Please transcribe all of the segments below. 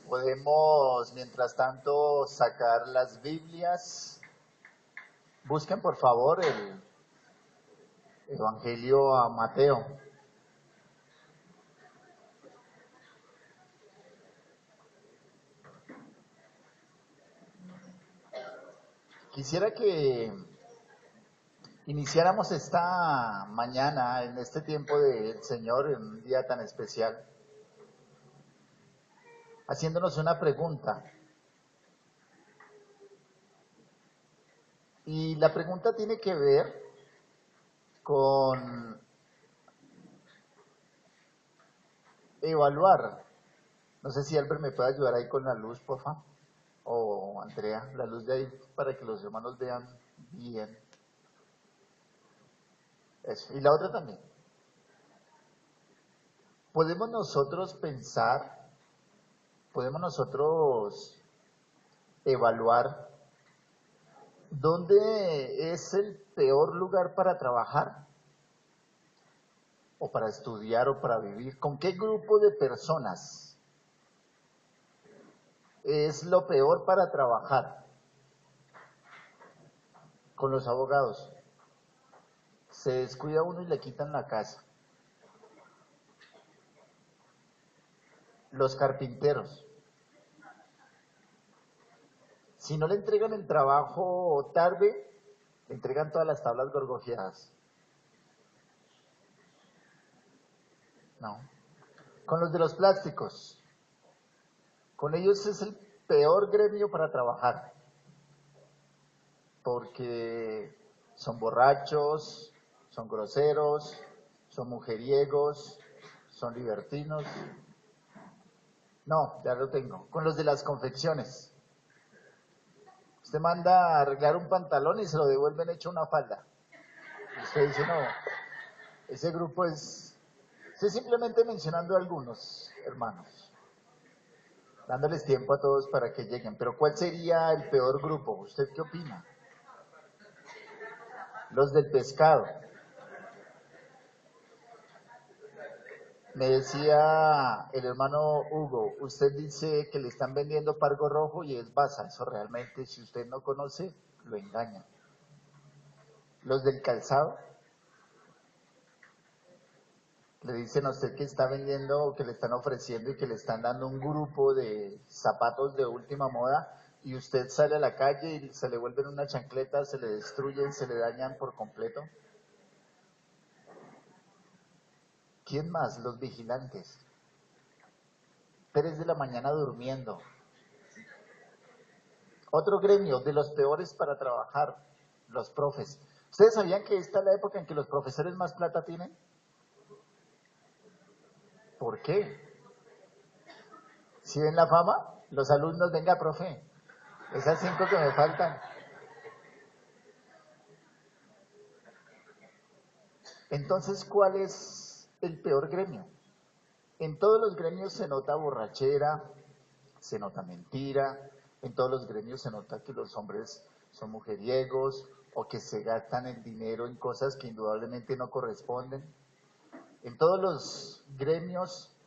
Podemos, mientras tanto, sacar las Biblias. Busquen, por favor, el Evangelio a Mateo. Quisiera que iniciáramos esta mañana, en este tiempo del Señor, en un día tan especial, haciéndonos una pregunta. Y la pregunta tiene que ver con evaluar. No sé si Albert me puede ayudar ahí con la luz, porfa. O Andrea, la luz de ahí para que los hermanos vean bien. Eso. Y la otra también. ¿Podemos nosotros pensar, podemos nosotros evaluar dónde es el peor lugar para trabajar? ¿O para estudiar o para vivir? ¿Con qué grupo de personas es lo peor para trabajar? Con los abogados. Se descuida uno y le quitan la casa. Los carpinteros. Si no le entregan el trabajo tarde, le entregan todas las tablas gorgojeadas. No. Con los de los plásticos. Con ellos es el peor gremio para trabajar. Porque son borrachos, son groseros, son mujeriegos, son libertinos. No, ya lo tengo. Con los de las confecciones. Usted manda a arreglar un pantalón y se lo devuelven hecho una falda. Y usted dice, no, ese grupo es... Estoy simplemente mencionando a algunos hermanos, dándoles tiempo a todos para que lleguen. Pero ¿cuál sería el peor grupo? ¿Usted qué opina? Los del pescado. Me decía el hermano Hugo, usted dice que le están vendiendo pargo rojo y es basa. Eso realmente, si usted no conoce, lo engaña. Los del calzado. Le dicen a usted que está vendiendo o que le están ofreciendo y que le están dando un grupo de zapatos de última moda y usted sale a la calle y se le vuelven una chancleta, se le destruyen, se le dañan por completo. ¿Quién más? Los vigilantes. 3 de la mañana durmiendo. Otro gremio de los peores para trabajar, los profes. ¿Ustedes sabían que esta es la época en que los profesores más plata tienen? ¿Por qué? ¿Sí ven la fama? Los alumnos, venga, profe, esas 5 que me faltan. Entonces, ¿cuál es el peor gremio? En todos los gremios se nota borrachera, se nota mentira, en todos los gremios se nota que los hombres son mujeriegos o que se gastan el dinero en cosas que indudablemente no corresponden. En todos los gremios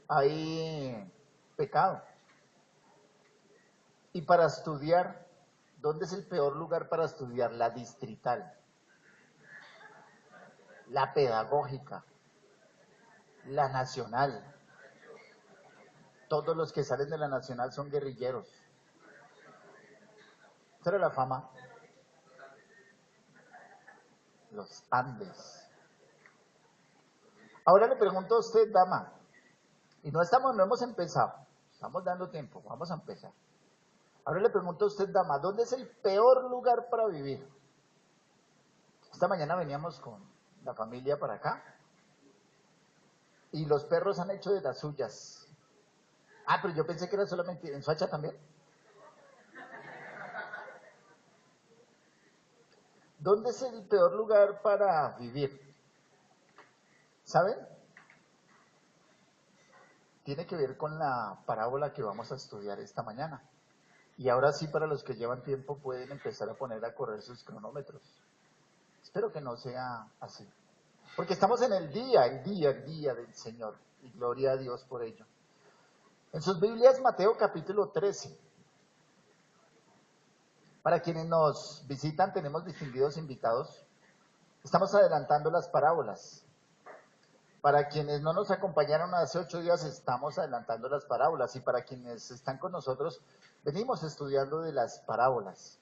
hay pecado. Y para estudiar, ¿dónde es el peor lugar para estudiar? La distrital, la pedagógica, la nacional. Todos los que salen de la nacional son guerrilleros. Esa era la fama. Los Andes. Ahora le pregunto a usted, dama, y no hemos empezado, estamos dando tiempo, vamos a empezar. Ahora le pregunto a usted, dama, ¿dónde es el peor lugar para vivir? Esta mañana veníamos con la familia para acá y los perros han hecho de las suyas. Ah, pero yo pensé que era solamente en Soacha también. ¿Dónde es el peor lugar para vivir? ¿Saben? Tiene que ver con la parábola que vamos a estudiar esta mañana. Y ahora sí, para los que llevan tiempo, pueden empezar a poner a correr sus cronómetros. Espero que no sea así. Porque estamos en el día del Señor. Y gloria a Dios por ello. En sus Biblias, Mateo capítulo 13. Para quienes nos visitan, tenemos distinguidos invitados. Estamos adelantando las parábolas. Para quienes no nos acompañaron hace 8 días, estamos adelantando las parábolas. Y para quienes están con nosotros, venimos estudiando de las parábolas.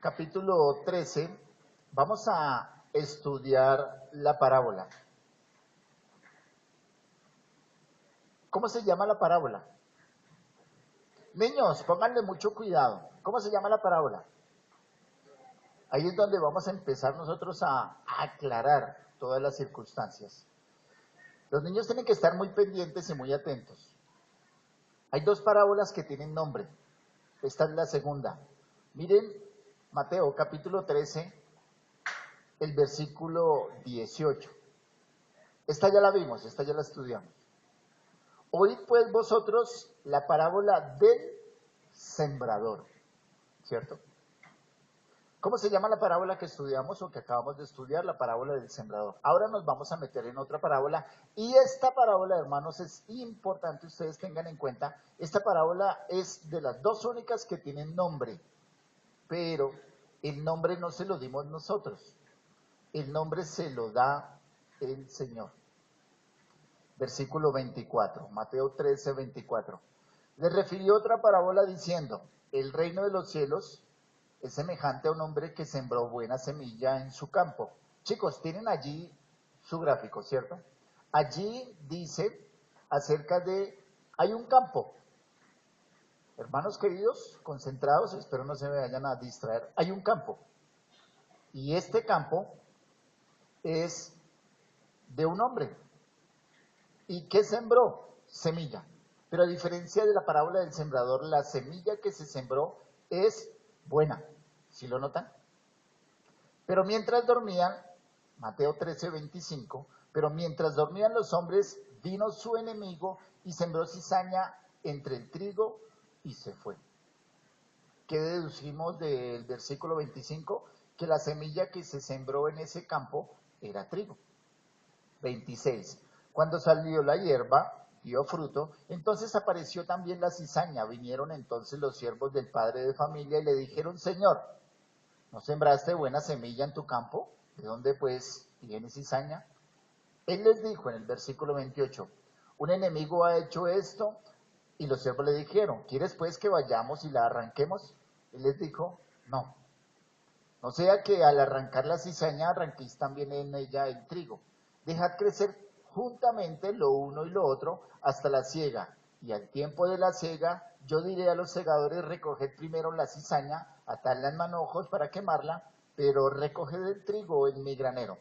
Capítulo 13, vamos a estudiar la parábola. ¿Cómo se llama la parábola? Niños, pónganle mucho cuidado. ¿Cómo se llama la parábola? Ahí es donde vamos a empezar nosotros a aclarar todas las circunstancias. Los niños tienen que estar muy pendientes y muy atentos. Hay 2 parábolas que tienen nombre. Esta es la segunda. Miren Mateo capítulo 13, el versículo 18. Esta ya la vimos, esta ya la estudiamos. Oíd pues vosotros la parábola del sembrador, ¿cierto? ¿Cómo se llama la parábola que estudiamos o que acabamos de estudiar? La parábola del sembrador. Ahora nos vamos a meter en otra parábola y esta parábola, hermanos, es importante ustedes tengan en cuenta. Esta parábola es de las 2 únicas que tienen nombre, pero el nombre no se lo dimos nosotros. El nombre se lo da el Señor. Versículo 24, Mateo 13, 24. Le refirió otra parábola diciendo, el reino de los cielos es semejante a un hombre que sembró buena semilla en su campo. Chicos, tienen allí su gráfico, ¿cierto? Allí dice acerca de, hay un campo. Hermanos queridos, concentrados, espero no se me vayan a distraer. Hay un campo. Y este campo es de un hombre. ¿Y qué sembró? Semilla. Pero a diferencia de la parábola del sembrador, la semilla que se sembró es buena. ¿Sí lo notan? Pero mientras dormían, Mateo 13, 25, pero mientras dormían los hombres, vino su enemigo y sembró cizaña entre el trigo y se fue. ¿Qué deducimos del versículo 25? Que la semilla que se sembró en ese campo era trigo. 26. Cuando salió la hierba, dio fruto, entonces apareció también la cizaña. Vinieron entonces los siervos del padre de familia y le dijeron, Señor, ¿no sembraste buena semilla en tu campo? ¿De dónde pues viene cizaña? Él les dijo en el versículo 28, un enemigo ha hecho esto, y los siervos le dijeron, ¿quieres pues que vayamos y la arranquemos? Él les dijo, no. No sea que al arrancar la cizaña arranquéis también en ella el trigo. Dejad crecer juntamente lo uno y lo otro hasta la siega. Y al tiempo de la siega, yo diré a los segadores, recoged primero la cizaña, atadla en manojos para quemarla, pero recoged el trigo en mi granero.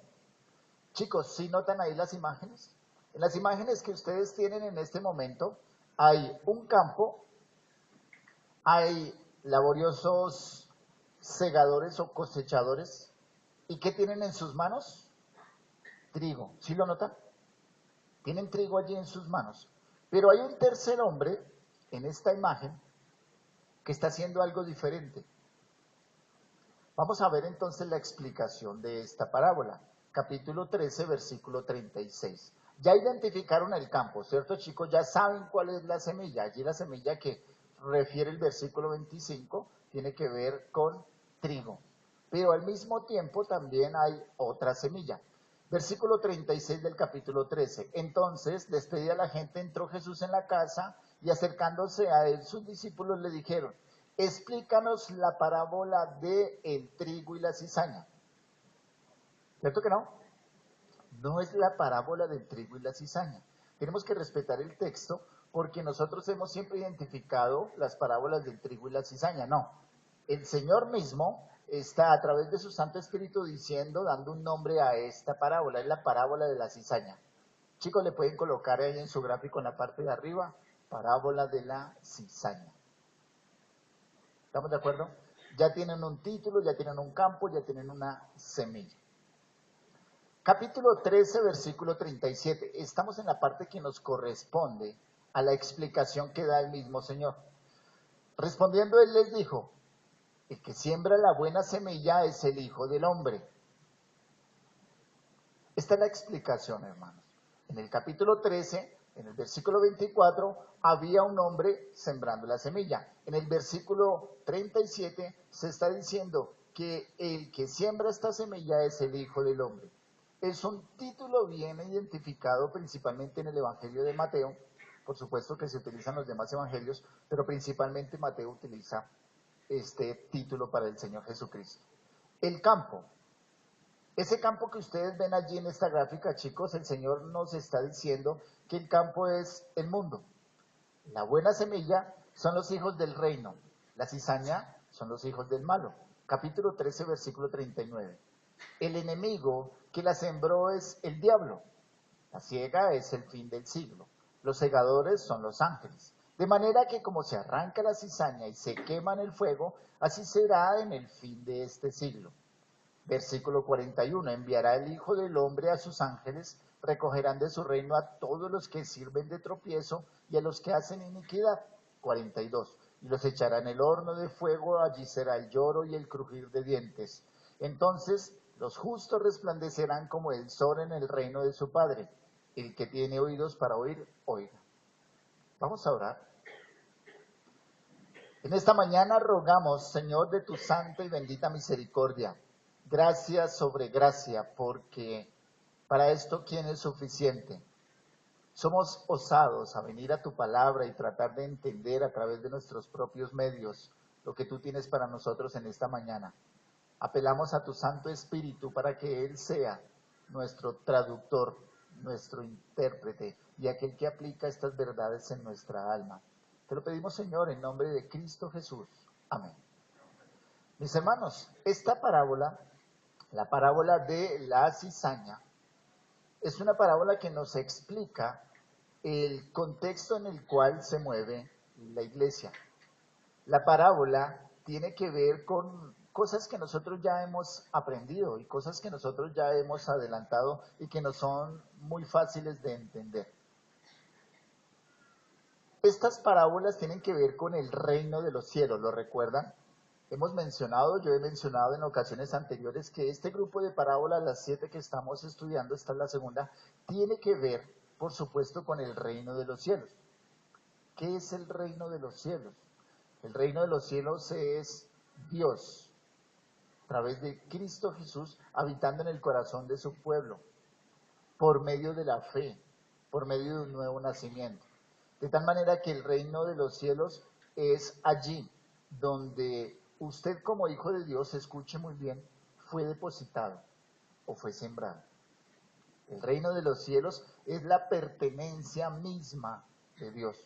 Chicos, ¿sí notan ahí las imágenes? En las imágenes que ustedes tienen en este momento, hay un campo, hay laboriosos segadores o cosechadores, ¿y qué tienen en sus manos? Trigo. ¿Sí lo notan? Tienen trigo allí en sus manos. Pero hay un tercer hombre en esta imagen que está haciendo algo diferente. Vamos a ver entonces la explicación de esta parábola. Capítulo 13, versículo 36. Ya identificaron el campo, ¿cierto, chicos? Ya saben cuál es la semilla. Allí la semilla que refiere el versículo 25 tiene que ver con trigo. Pero al mismo tiempo también hay otra semilla. Versículo 36 del capítulo 13. Entonces, despedida la gente, entró Jesús en la casa y acercándose a él, sus discípulos le dijeron, explícanos la parábola de el trigo y la cizaña. ¿Cierto que no? No es la parábola del trigo y la cizaña. Tenemos que respetar el texto porque nosotros hemos siempre identificado las parábolas del trigo y la cizaña. No, el Señor mismo está a través de su Santo Espíritu diciendo, dando un nombre a esta parábola, es la parábola de la cizaña. Chicos, le pueden colocar ahí en su gráfico en la parte de arriba, parábola de la cizaña. ¿Estamos de acuerdo? Ya tienen un título, ya tienen un campo, ya tienen una semilla. Capítulo 13, versículo 37. Estamos en la parte que nos corresponde a la explicación que da el mismo Señor. Respondiendo él les dijo, el que siembra la buena semilla es el Hijo del Hombre. Esta es la explicación, hermanos. En el capítulo 13, en el versículo 24, había un hombre sembrando la semilla. En el versículo 37 se está diciendo que el que siembra esta semilla es el Hijo del Hombre. Es un título bien identificado principalmente en el Evangelio de Mateo. Por supuesto que se utilizan los demás evangelios, pero principalmente Mateo utiliza este título para el Señor Jesucristo. El campo. Ese campo que ustedes ven allí en esta gráfica, chicos, el Señor nos está diciendo que el campo es el mundo. La buena semilla son los hijos del reino. La cizaña son los hijos del malo. Capítulo 13, versículo 39. El enemigo que la sembró es el diablo. La siega es el fin del siglo. Los segadores son los ángeles. De manera que como se arranca la cizaña y se quema en el fuego, así será en el fin de este siglo. Versículo 41, enviará el Hijo del Hombre a sus ángeles, recogerán de su reino a todos los que sirven de tropiezo y a los que hacen iniquidad. 42, y los echará en el horno de fuego, allí será el lloro y el crujir de dientes. Entonces los justos resplandecerán como el sol en el reino de su Padre. El que tiene oídos para oír, oiga. Vamos a orar. En esta mañana rogamos, Señor, de tu santa y bendita misericordia, gracia sobre gracia, porque para esto, ¿quién es suficiente? Somos osados a venir a tu palabra y tratar de entender a través de nuestros propios medios lo que tú tienes para nosotros en esta mañana. Apelamos a tu Santo Espíritu para que Él sea nuestro traductor, nuestro intérprete y aquel que aplica estas verdades en nuestra alma. Te lo pedimos, Señor, en nombre de Cristo Jesús. Amén. Mis hermanos, esta parábola, la parábola de la cizaña, es una parábola que nos explica el contexto en el cual se mueve la iglesia. La parábola tiene que ver con cosas que nosotros ya hemos aprendido y cosas que nosotros ya hemos adelantado y que nos son muy fáciles de entender. Estas parábolas tienen que ver con el reino de los cielos, ¿lo recuerdan? Yo he mencionado en ocasiones anteriores que este grupo de parábolas, las 7 que estamos estudiando, esta es la segunda, tiene que ver, por supuesto, con el reino de los cielos. ¿Qué es el reino de los cielos? El reino de los cielos es Dios, a través de Cristo Jesús, habitando en el corazón de su pueblo, por medio de la fe, por medio de un nuevo nacimiento. De tal manera que el reino de los cielos es allí donde usted como hijo de Dios, escuche muy bien, fue depositado o fue sembrado. El reino de los cielos es la pertenencia misma de Dios.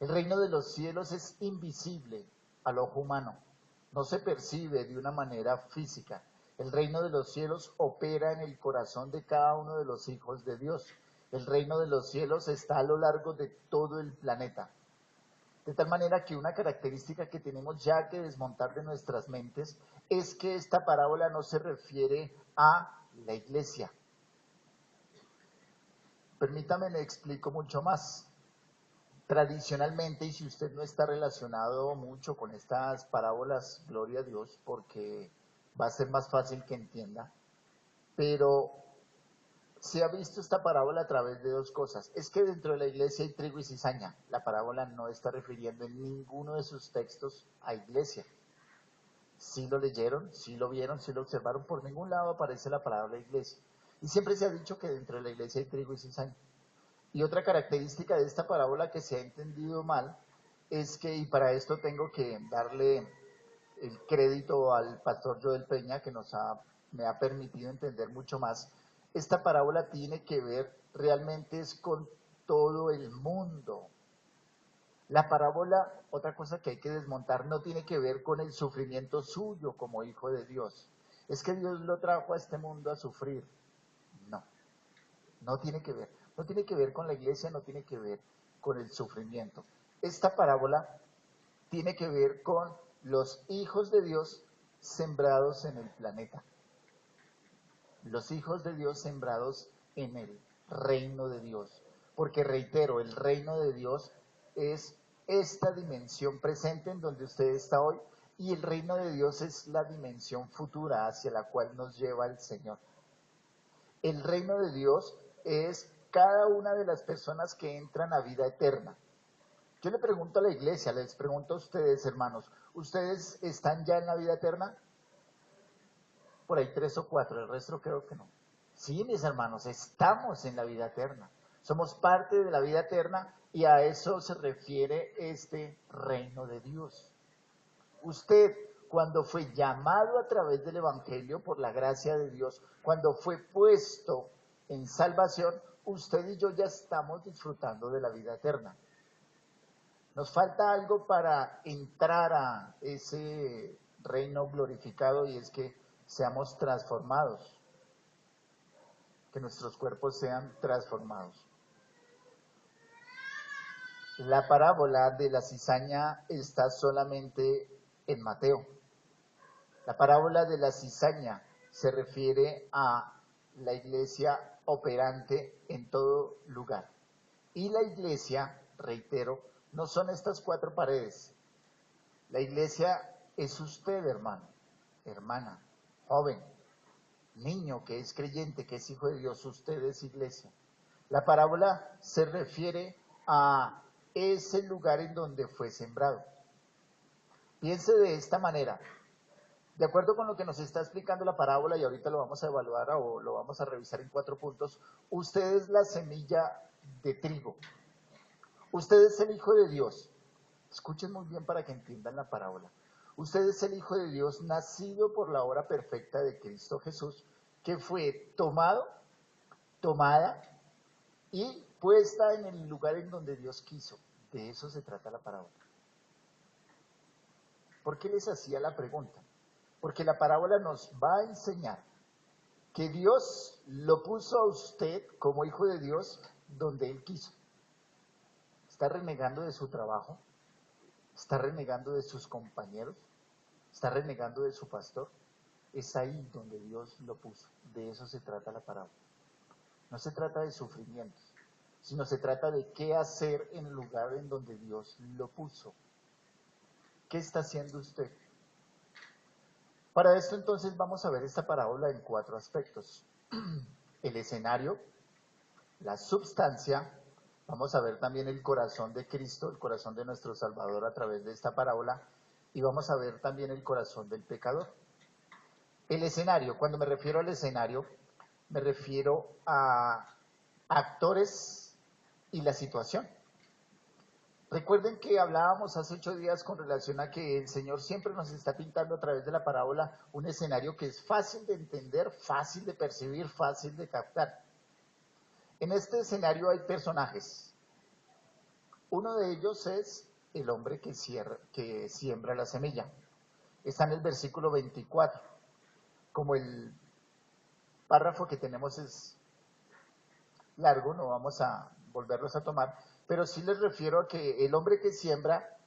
El reino de los cielos es invisible al ojo humano, no se percibe de una manera física. El reino de los cielos opera en el corazón de cada uno de los hijos de Dios. El reino de los cielos está a lo largo de todo el planeta. De tal manera que una característica que tenemos ya que desmontar de nuestras mentes es que esta parábola no se refiere a la iglesia. Permítame, le explico mucho más. Tradicionalmente, y si usted no está relacionado mucho con estas parábolas, gloria a Dios, porque va a ser más fácil que entienda, pero se ha visto esta parábola a través de dos cosas. Es que dentro de la iglesia hay trigo y cizaña. La parábola no está refiriendo en ninguno de sus textos a iglesia. Sí lo leyeron, sí lo vieron, sí lo observaron, por ningún lado aparece la palabra iglesia. Y siempre se ha dicho que dentro de la iglesia hay trigo y cizaña. Y otra característica de esta parábola que se ha entendido mal es que, y para esto tengo que darle el crédito al pastor Joel Peña, que me ha permitido entender mucho más, esta parábola tiene que ver realmente es con todo el mundo. La parábola, otra cosa que hay que desmontar, no tiene que ver con el sufrimiento suyo como hijo de Dios. Es que Dios lo trajo a este mundo a sufrir. No, no tiene que ver. No tiene que ver con la iglesia, no tiene que ver con el sufrimiento. Esta parábola tiene que ver con los hijos de Dios sembrados en el planeta. Los hijos de Dios sembrados en el reino de Dios. Porque reitero, el reino de Dios es esta dimensión presente en donde usted está hoy, y el reino de Dios es la dimensión futura hacia la cual nos lleva el Señor. El reino de Dios es cada una de las personas que entran a vida eterna. Yo le pregunto a la iglesia, les pregunto a ustedes, hermanos, ¿ustedes están ya en la vida eterna? Por ahí 3 o 4, el resto creo que no. Sí, mis hermanos, estamos en la vida eterna. Somos parte de la vida eterna y a eso se refiere este reino de Dios. Usted, cuando fue llamado a través del Evangelio por la gracia de Dios, cuando fue puesto en salvación, usted y yo ya estamos disfrutando de la vida eterna. Nos falta algo para entrar a ese reino glorificado y es que seamos transformados, que nuestros cuerpos sean transformados. La parábola de la cizaña está solamente en Mateo. La parábola de la cizaña se refiere a la iglesia operante en todo lugar. Y la iglesia, reitero, no son estas 4 paredes. La iglesia es usted, hermano, hermana, joven, niño que es creyente, que es hijo de Dios, usted es iglesia. La parábola se refiere a ese lugar en donde fue sembrado. Piense de esta manera. De acuerdo con lo que nos está explicando la parábola, y ahorita lo vamos a evaluar o lo vamos a revisar en 4 puntos, usted es la semilla de trigo. Usted es el Hijo de Dios. Escuchen muy bien para que entiendan la parábola. Usted es el Hijo de Dios nacido por la obra perfecta de Cristo Jesús, que fue tomado, tomada y puesta en el lugar en donde Dios quiso. De eso se trata la parábola. ¿Por qué les hacía la pregunta? Porque la parábola nos va a enseñar que Dios lo puso a usted como hijo de Dios donde Él quiso. ¿Está renegando de su trabajo? ¿Está renegando de sus compañeros? ¿Está renegando de su pastor? Es ahí donde Dios lo puso. De eso se trata la parábola. No se trata de sufrimientos, sino se trata de qué hacer en el lugar en donde Dios lo puso. ¿Qué está haciendo usted? Para esto entonces vamos a ver esta parábola en 4 aspectos. El escenario, la substancia, vamos a ver también el corazón de Cristo, el corazón de nuestro Salvador a través de esta parábola, y vamos a ver también el corazón del pecador. El escenario, cuando me refiero al escenario, me refiero a actores y la situación. Recuerden que hablábamos hace 8 días con relación a que el Señor siempre nos está pintando a través de la parábola un escenario que es fácil de entender, fácil de percibir, fácil de captar. En este escenario hay personajes. Uno de ellos es el hombre que siembra la semilla. Está en el versículo 24. Como el párrafo que tenemos es largo, no vamos a volverlos a tomar, pero sí les refiero a que el hombre que siembra,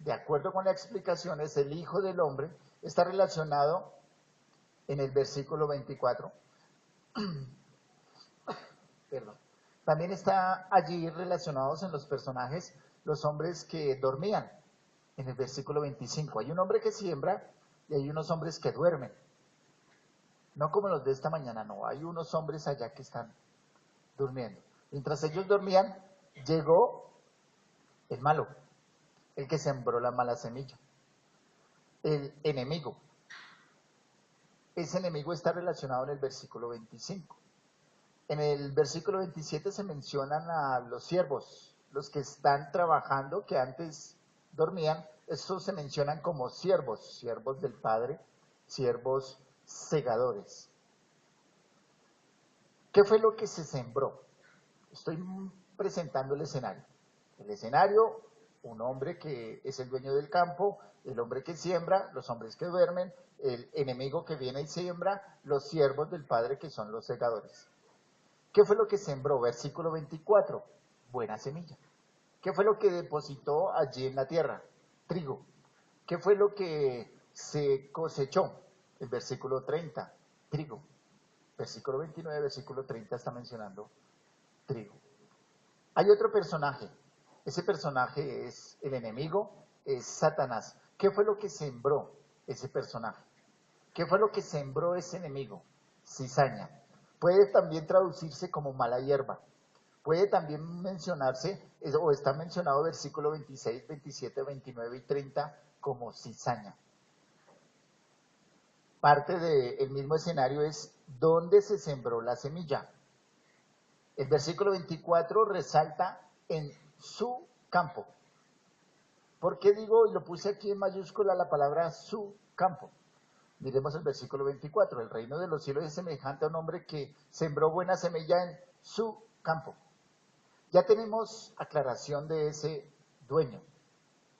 de acuerdo con la explicación, es el Hijo del Hombre, está relacionado en el versículo 24. Perdón. También está allí relacionados en los personajes los hombres que dormían, en el versículo 25. Hay un hombre que siembra y hay unos hombres que duermen. No como los de esta mañana, no. Hay unos hombres allá que están durmiendo. Mientras ellos dormían, llegó el malo, el que sembró la mala semilla, el enemigo. Ese enemigo está relacionado en el versículo 25. En el versículo 27 se mencionan a los siervos, los que están trabajando, que antes dormían. Estos se mencionan como siervos, siervos del Padre, siervos segadores. ¿Qué fue lo que se sembró? Estoy presentando el escenario. El escenario, un hombre que es el dueño del campo, el hombre que siembra, los hombres que duermen, el enemigo que viene y siembra, los siervos del Padre que son los segadores. ¿Qué fue lo que sembró? Versículo 24, buena semilla. ¿Qué fue lo que depositó allí en la tierra? Trigo. ¿Qué fue lo que se cosechó? El versículo 30, trigo. Versículo 29, versículo 30 está mencionando trigo. Hay otro personaje. Ese personaje es el enemigo, es Satanás. ¿Qué fue lo que sembró ese personaje? ¿Qué fue lo que sembró ese enemigo? Cizaña. Puede también traducirse como mala hierba. Puede también mencionarse, o está mencionado versículo 26, 27, 29 y 30 como cizaña. Parte del mismo escenario es dónde se sembró la semilla. El versículo 24 resalta en su campo. ¿Por qué digo, y lo puse aquí en mayúscula, la palabra su campo? Miremos el versículo 24. El reino de los cielos es semejante a un hombre que sembró buena semilla en su campo. Ya tenemos aclaración de ese dueño.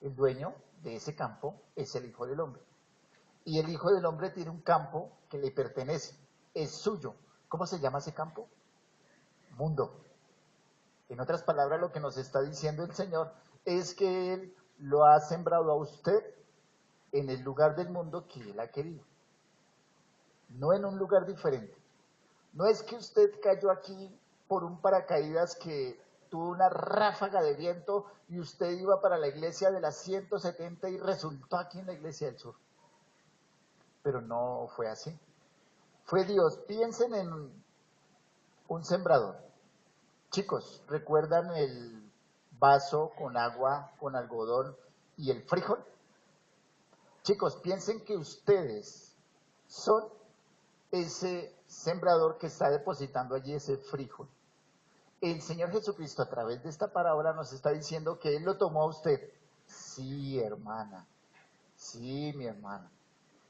El dueño de ese campo es el Hijo del Hombre. Y el Hijo del Hombre tiene un campo que le pertenece, es suyo. ¿Cómo se llama ese campo? Mundo. En otras palabras, lo que nos está diciendo el Señor es que Él lo ha sembrado a usted en el lugar del mundo que Él ha querido. No en un lugar diferente. No es que usted cayó aquí por un paracaídas que tuvo una ráfaga de viento y usted iba para la iglesia de las 170 y resultó aquí en la iglesia del sur. Pero no fue así. Fue Dios. Piensen en un sembrador. Chicos, ¿recuerdan el vaso con agua, con algodón y el frijol? Chicos, piensen que ustedes son ese sembrador que está depositando allí ese frijol. El Señor Jesucristo a través de esta parábola nos está diciendo que Él lo tomó a usted. Sí, hermana. Sí, mi hermana.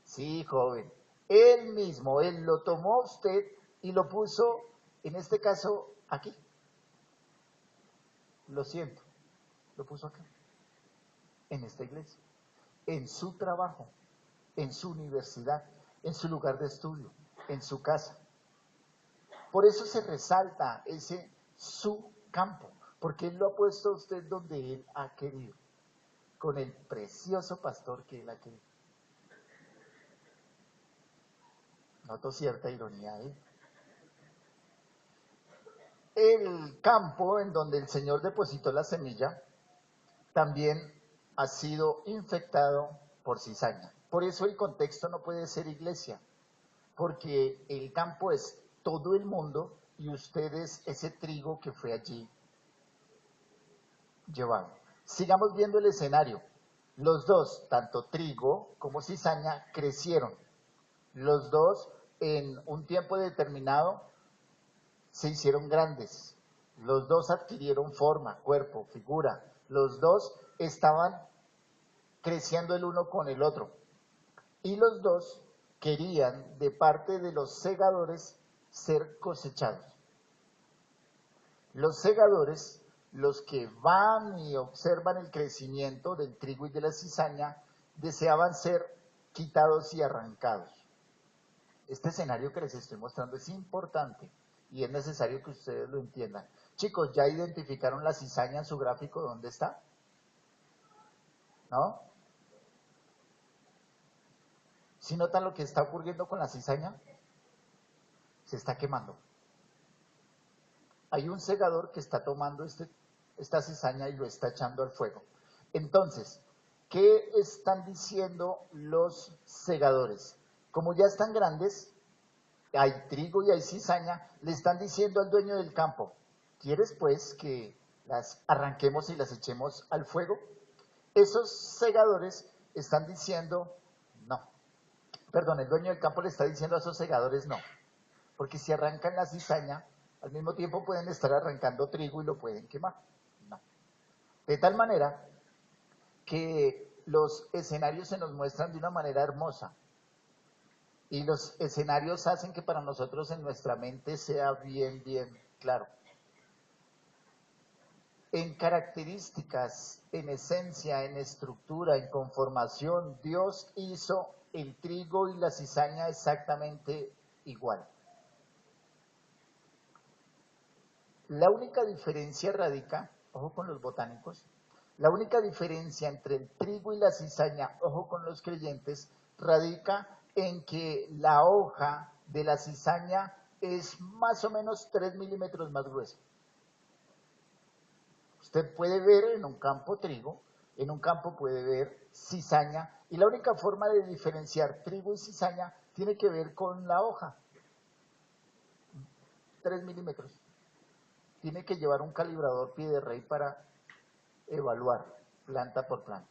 Sí, joven. Él mismo, Él lo tomó a usted y lo puso, en este caso, aquí. Lo siento. Lo puso aquí. En esta iglesia. En su trabajo. En su universidad. En su lugar de estudio. En su casa. Por eso se resalta ese su campo, porque Él lo ha puesto a usted donde Él ha querido, con el precioso pastor que Él ha querido. Noto cierta ironía ahí. El campo en donde el Señor depositó la semilla también ha sido infectado por cizaña. Por eso el contexto no puede ser iglesia, porque el campo es todo el mundo y ustedes ese trigo que fue allí llevado. Sigamos viendo el escenario. Los dos, tanto trigo como cizaña, crecieron. Los dos en un tiempo determinado se hicieron grandes. Los dos adquirieron forma, cuerpo, figura. Los dos estaban creciendo el uno con el otro. Y los dos querían, de parte de los segadores, ser cosechados. Los segadores, los que van y observan el crecimiento del trigo y de la cizaña, deseaban ser quitados y arrancados. Este escenario que les estoy mostrando es importante y es necesario que ustedes lo entiendan. Chicos, ¿ya identificaron la cizaña en su gráfico? ¿Dónde está? ¿No? ¿Sí notan lo que está ocurriendo con la cizaña? Se está quemando. Hay un segador que está tomando esta cizaña y lo está echando al fuego. Entonces, ¿qué están diciendo los segadores? Como ya están grandes, hay trigo y hay cizaña, le están diciendo al dueño del campo, ¿quieres pues que las arranquemos y las echemos al fuego? Esos segadores están diciendo no. Perdón, el dueño del campo le está diciendo a esos segadores no. Porque si arrancan la cizaña, al mismo tiempo pueden estar arrancando trigo y lo pueden quemar. No. De tal manera que los escenarios se nos muestran de una manera hermosa. Y los escenarios hacen que para nosotros en nuestra mente sea bien claro. En características, en esencia, en estructura, en conformación, Dios hizo el trigo y la cizaña exactamente igual. La única diferencia radica, ojo con los botánicos, la única diferencia entre el trigo y la cizaña, ojo con los creyentes, radica en que la hoja de la cizaña es más o menos 3 milímetros más gruesa. Usted puede ver en un campo trigo, en un campo puede ver cizaña, y la única forma de diferenciar trigo y cizaña tiene que ver con la hoja. 3 milímetros. tiene que llevar un calibrador pie de rey para evaluar planta por planta.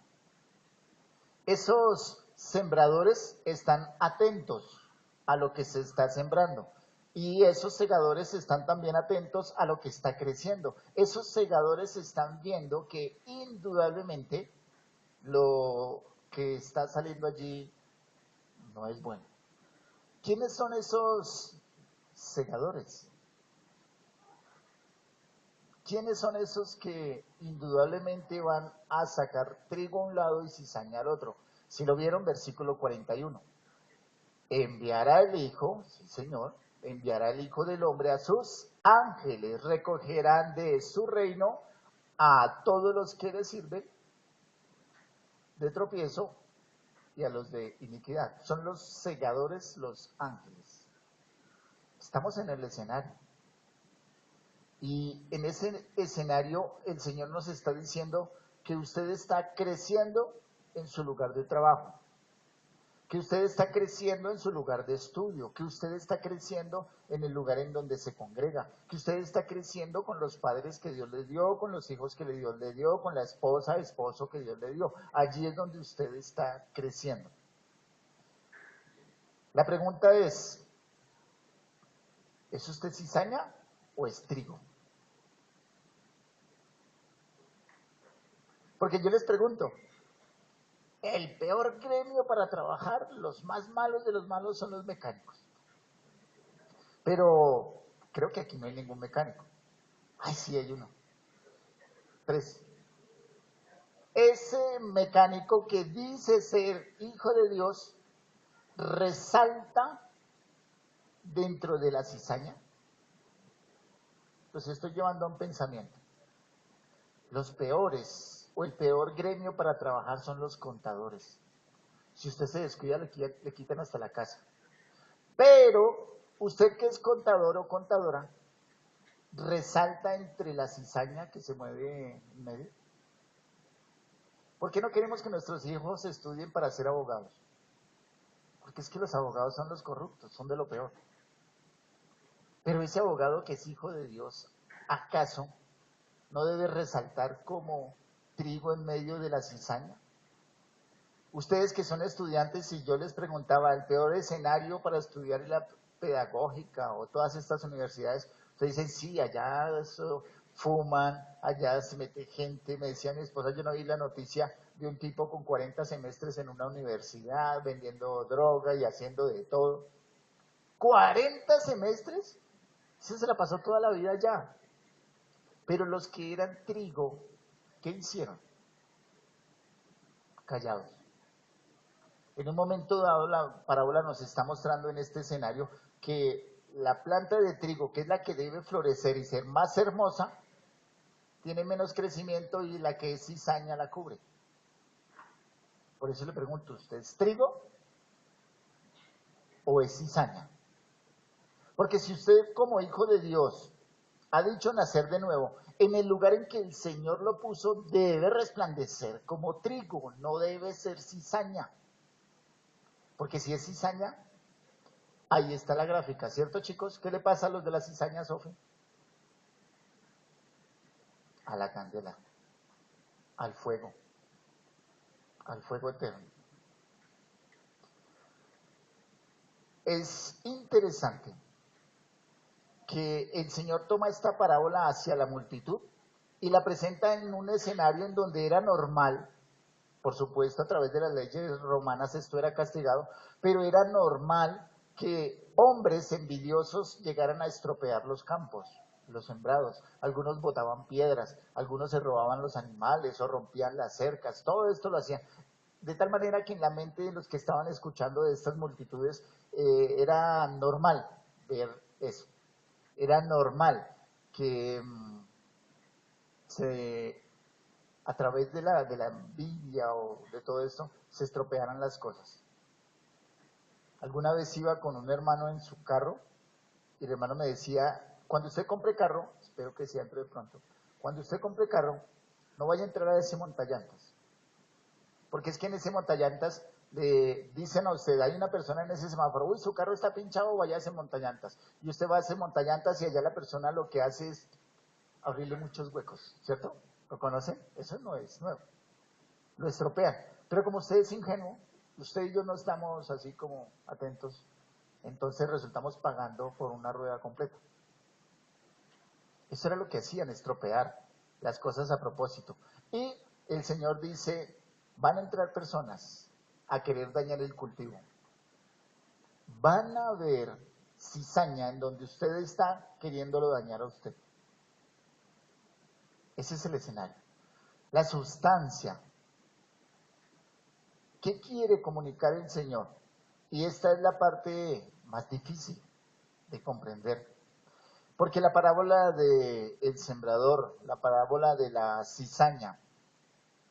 Esos sembradores están atentos a lo que se está sembrando y esos segadores están también atentos a lo que está creciendo. Esos segadores están viendo que indudablemente lo que está saliendo allí no es bueno. ¿Quiénes son esos segadores? ¿Quiénes son esos que indudablemente van a sacar trigo a un lado y cizaña al otro? Si lo vieron, versículo 41. Enviará el Hijo, sí Señor, enviará el Hijo del Hombre a sus ángeles, recogerán de su reino a todos los que le sirven de tropiezo y a los de iniquidad. Son los segadores, los ángeles. Estamos en el escenario. Y en ese escenario el Señor nos está diciendo que usted está creciendo en su lugar de trabajo, que usted está creciendo en su lugar de estudio, que usted está creciendo en el lugar en donde se congrega, que usted está creciendo con los padres que Dios le dio, con los hijos que Dios le dio, con la esposa, esposo que Dios le dio. Allí es donde usted está creciendo. La pregunta ¿es usted cizaña o es trigo? Porque yo les pregunto, el peor gremio para trabajar, los más malos de los malos son los mecánicos. Pero creo que aquí no hay ningún mecánico. Ay, sí hay uno. 3. Ese mecánico que dice ser hijo de Dios resalta dentro de la cizaña. Los estoy llevando a un pensamiento. Los peores o el peor gremio para trabajar son los contadores. Si usted se descuida, le quitan hasta la casa. Pero usted que es contador o contadora, resalta entre la cizaña que se mueve en medio. ¿Por qué no queremos que nuestros hijos estudien para ser abogados? Porque es que los abogados son los corruptos, son de lo peor. Pero ese abogado que es hijo de Dios, ¿acaso no debe resaltar como trigo en medio de la cizaña? Ustedes que son estudiantes, si yo les preguntaba el peor escenario para estudiar en la pedagógica o todas estas universidades, ustedes dicen, sí, allá eso, fuman, allá se mete gente. Me decía mi esposa, yo no vi la noticia de un tipo con 40 semestres en una universidad, vendiendo droga y haciendo de todo. ¿40 semestres? Ese se la pasó toda la vida allá. Pero los que eran trigo, ¿qué hicieron? Callados. En un momento dado, la parábola nos está mostrando en este escenario que la planta de trigo, que es la que debe florecer y ser más hermosa, tiene menos crecimiento y la que es cizaña la cubre. Por eso le pregunto, ¿usted es trigo o es cizaña? Porque si usted como hijo de Dios ha dicho nacer de nuevo, en el lugar en que el Señor lo puso debe resplandecer como trigo, no debe ser cizaña. Porque si es cizaña, ahí está la gráfica, ¿cierto, chicos? ¿Qué le pasa a los de la cizaña, Sofi? A la candela, al fuego eterno. Es interesante que el Señor toma esta parábola hacia la multitud y la presenta en un escenario en donde era normal. Por supuesto, a través de las leyes romanas esto era castigado, pero era normal que hombres envidiosos llegaran a estropear los campos, los sembrados. Algunos botaban piedras, algunos se robaban los animales o rompían las cercas, todo esto lo hacían. De tal manera que en la mente de los que estaban escuchando de estas multitudes era normal ver eso. Era normal que a través de la envidia o de todo esto, se estropearan las cosas. Alguna vez iba con un hermano en su carro y el hermano me decía, cuando usted compre carro, espero que sea dentro de pronto, cuando usted compre carro, no vaya a entrar a ese montallantas. Porque es que en ese montallantas le dicen a usted, hay una persona en ese semáforo, uy, su carro está pinchado, vaya a ese montallantas. Y usted va a ese montallantas y allá la persona lo que hace es abrirle muchos huecos, ¿cierto? ¿Lo conocen? Eso no es nuevo. Lo estropean. Pero como usted es ingenuo, usted y yo no estamos así como atentos, entonces resultamos pagando por una rueda completa. Eso era lo que hacían, estropear las cosas a propósito. Y el Señor dice, van a entrar personas a querer dañar el cultivo. Van a ver cizaña en donde usted está queriéndolo dañar a usted. Ese es el escenario. La sustancia. ¿Qué quiere comunicar el Señor? Y esta es la parte más difícil de comprender. Porque la parábola del sembrador, la parábola de la cizaña,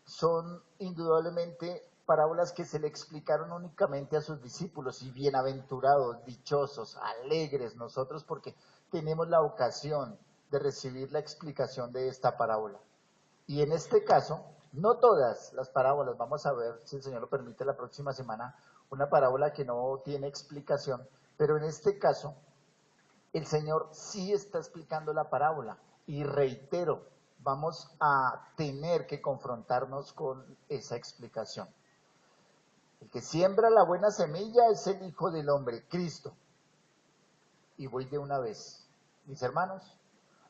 son indudablemente parábolas que se le explicaron únicamente a sus discípulos, y bienaventurados, dichosos, alegres nosotros porque tenemos la ocasión de recibir la explicación de esta parábola. Y en este caso, no todas las parábolas, vamos a ver, si el Señor lo permite, la próxima semana, una parábola que no tiene explicación, pero en este caso, el Señor sí está explicando la parábola. Y reitero, vamos a tener que confrontarnos con esa explicación. El que siembra la buena semilla es el Hijo del Hombre, Cristo. Y voy de una vez, mis hermanos,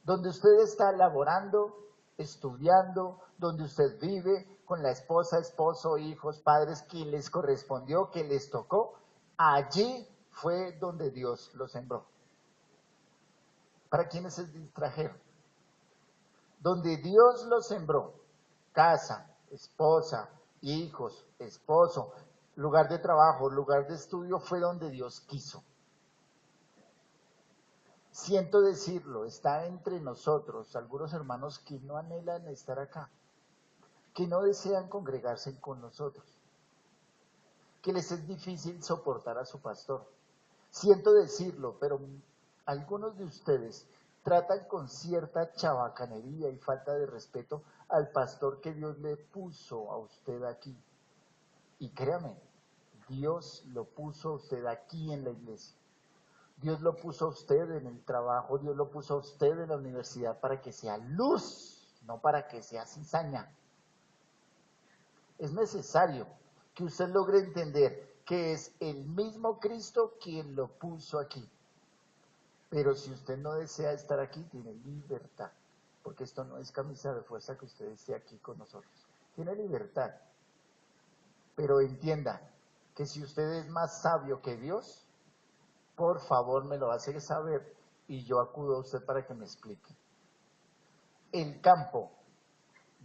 donde usted está laborando, estudiando, donde usted vive, con la esposa, esposo, hijos, padres, que les correspondió, que les tocó, allí fue donde Dios lo sembró. ¿Para quienes se distrajeron? Donde Dios lo sembró, casa, esposa, hijos, esposo, lugar de trabajo, lugar de estudio, fue donde Dios quiso. Siento decirlo, está entre nosotros algunos hermanos que no anhelan estar acá, que no desean congregarse con nosotros, que les es difícil soportar a su pastor. Siento decirlo, pero algunos de ustedes tratan con cierta chabacanería y falta de respeto al pastor que Dios le puso a usted aquí. Y créame, Dios lo puso a usted aquí en la iglesia. Dios lo puso a usted en el trabajo, Dios lo puso a usted en la universidad para que sea luz, no para que sea cizaña. Es necesario que usted logre entender que es el mismo Cristo quien lo puso aquí. Pero si usted no desea estar aquí, tiene libertad, porque esto no es camisa de fuerza que usted esté aquí con nosotros. Tiene libertad, pero entienda que si usted es más sabio que Dios, por favor me lo hace saber y yo acudo a usted para que me explique. El campo,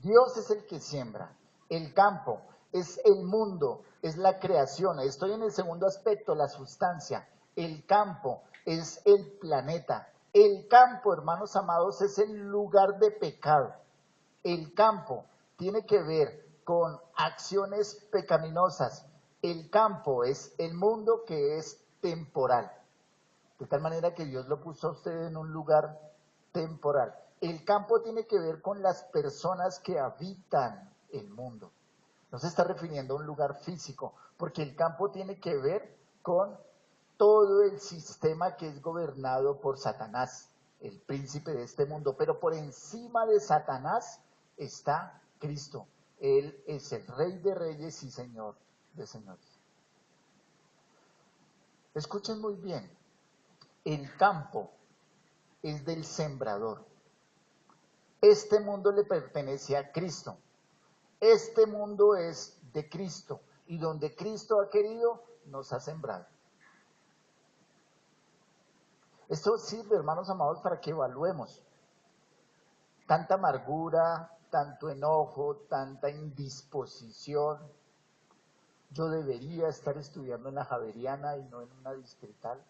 Dios es el que siembra. El campo es el mundo, es la creación. Estoy en el segundo aspecto, la sustancia. El campo es el planeta. El campo, hermanos amados, es el lugar de pecado. El campo tiene que ver con acciones pecaminosas. El campo es el mundo que es temporal. De tal manera que Dios lo puso a usted en un lugar temporal. El campo tiene que ver con las personas que habitan el mundo. No se está refiriendo a un lugar físico, porque el campo tiene que ver con todo el sistema que es gobernado por Satanás, el príncipe de este mundo. Pero por encima de Satanás está Cristo. Él es el Rey de Reyes y Señor de Señores. Escuchen muy bien. El campo es del sembrador. Este mundo le pertenece a Cristo. Este mundo es de Cristo. Y donde Cristo ha querido, nos ha sembrado. Esto sirve, hermanos amados, para que evaluemos. Tanta amargura, tanto enojo, tanta indisposición. Yo debería estar estudiando en la Javeriana y no en una distrital.